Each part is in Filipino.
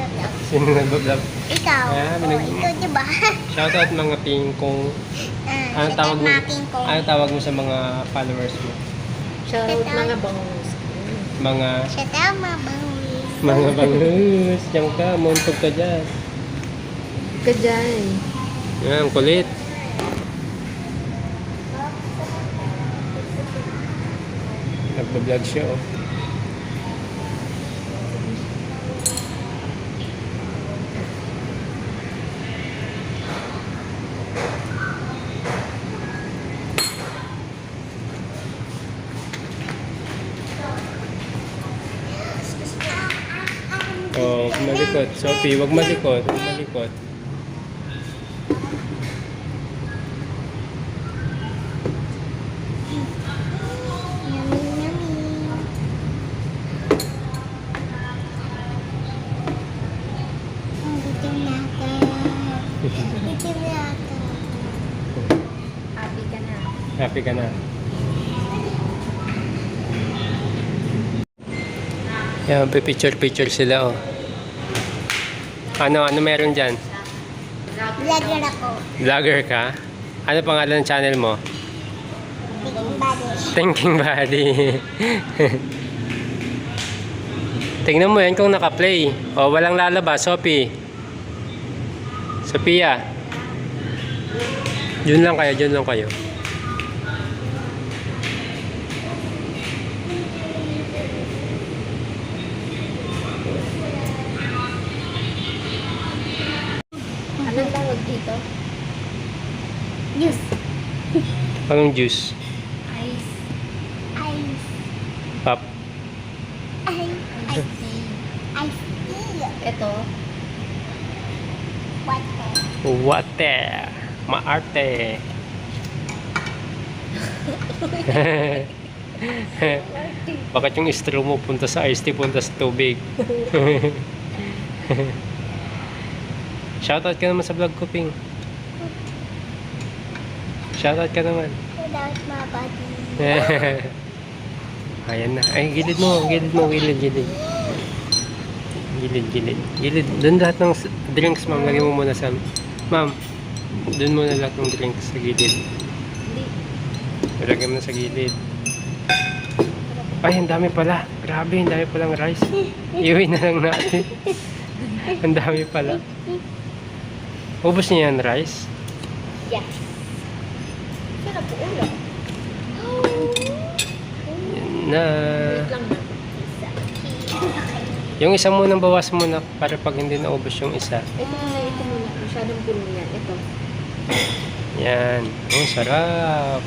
nagbablog? Sino nagbablog? Ikaw. Ah, Ikaw diba? Shoutout mga pingkong. Ano tawag mo? Kong. Ano tawag mo sa mga followers mo? Shoutout mga bangus. Mga Siya tama, bangus. mga bangus. Diyan ka, muntog ka dyan. Ka dyan. Yan, kulit. Nagbablog siya, oh. Oh, malikot. Sophie, wag malikot. Wag malikot. Yummy, yummy. Bitin natin. Bitin natin. Happy ka na. Happy ka na. Yan, picture sila, oh. Ano meron dyan? Vlogger ako. Vlogger ka? Ano pangalan ng channel mo? Bikin body. Thinking Body. Tingnan mo yan kung naka-play. O, walang lalabas, Sophie. Sophia. Yun lang kayo. Anong tawag dito? Juice. Anong juice? Ice. Ice. Pop. Ice. Ice tea. Ice tea. Ito. Water. Water. Maarte. Bakit yung straw mo punta sa ice tea, punta sa tubig? Shoutout ka naman sa vlog ko, Ping. Shoutout ka naman. Without my body. Ayan na. Ay, gilid. Gilid. Doon lahat ng drinks, ma'am. Lagay mo muna sa... Ma'am, doon muna lahat ng drinks sa gilid. Hindi. Lagay mo na sa gilid. Ay, ang dami pala. Grabe, ang dami palang rice. Iuwi na lang natin. Ang dami pala. Ubus niya yan, rice? Yes. Sarap po ulo. Yan na. Wait lang na. Yung isa munang bawas muna para pag hindi naubos yung isa. Ito muna. Masyadong puno yan. Ito. Yan. Oh, sarap.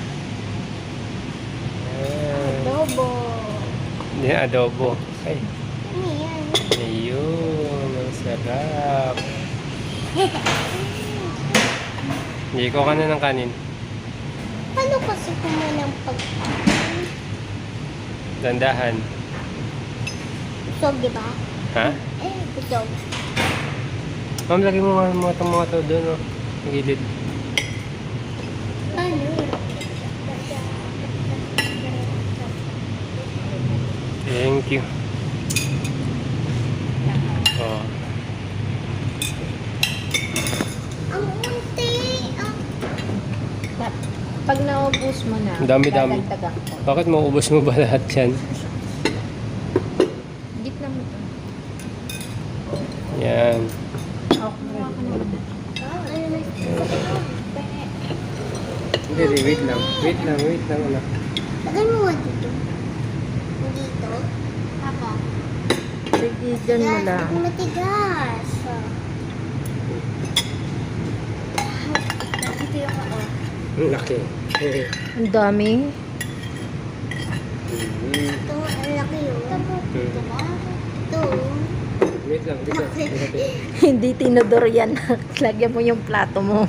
Yan. Adobo. Hindi, adobo. Ay. Ano yan? Ayun. Ang sarap. Hindi ko ka na ng kanin. Ano kasi kumanang pag... Dandahan. Busog, di ba? Ha? Busog. Ma'am, lagay mo mga itong mga to doon, oh. Ang gilid. Ano? Thank you. Oh. Ang unti. Pag naubos mo na, Ang dami-dami. dadagdagan ko. Bakit mauubos mo ba lahat yan? Gitna mo ito. Yan. Okay. Hindi, wait lang. Wait lang, anak. Lagay mo nga dito. Dito. Ako. Sige, dyan mo lang. Ang matigas. Dito yung ako. Ang laki. Ang dami. Ito, ang laki yun. Ito. Wait lang, dito. Hindi tinodor yan. Lagyan mo yung plato mo.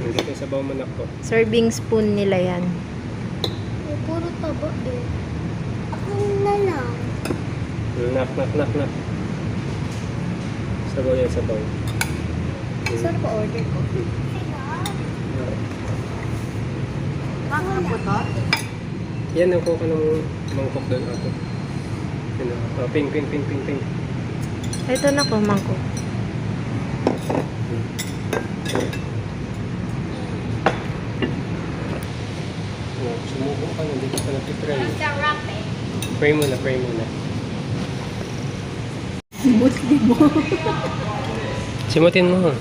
Dito sa bawa manak ko. Serving spoon nila yan. May puro taba eh. Ako na lang. Nak. Sabaw yan, sabaw. Saan pa order ko? Ano po to? Yan, nakuha ka ng mangkok doon ako. Ping. Ito na ko, mangko. Oh, sumuko ka, hindi ka pa nagtitry. Ang sarap eh. Pray muna, pray muna. Sibot mo. Simutin mo.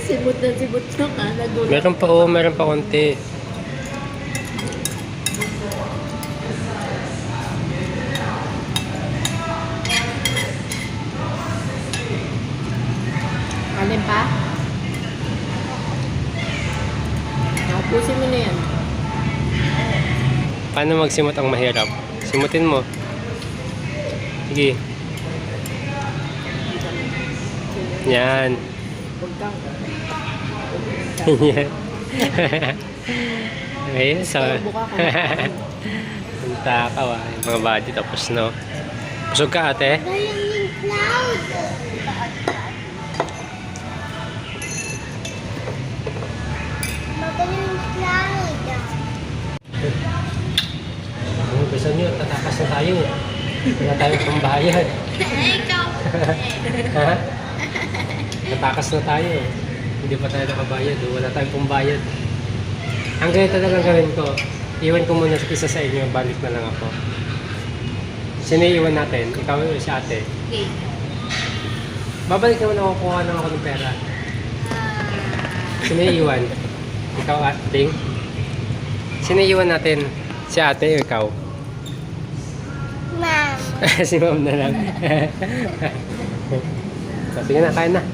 Sibot na ka. Nagulat. Meron pa konti. Alin pa? Nakupusin mo na yan. Paano magsimot ang mahirap? Simutin mo. Sige. Yan. Huwag kang... Yan. Ayun, so... Buka ka na. Ang takaw ah. Yung mga body tapos no. Busog ka ate? Ganyan yung cloud. Magaling yung cloud. Ang gusto nyo, tatakas na tayo. Wala tayong pambayad. Ikaw. Ha? Tatakas na tayo. Hindi pa tayo nakabayad. Wala tayong pambayad. Ang ganito na lang gawin ko. Iwan ko muna sa isa sa inyo. Balik na lang ako. Sino iwan natin? Ikaw o si ate? Okay. Babalik naman ako, kuha na ako ng pera. Sino iwan? Ikaw ating? Sino iwan natin? Si ate o ikaw? Ma'am. Si ma'am na lang. So, sige na, kain na.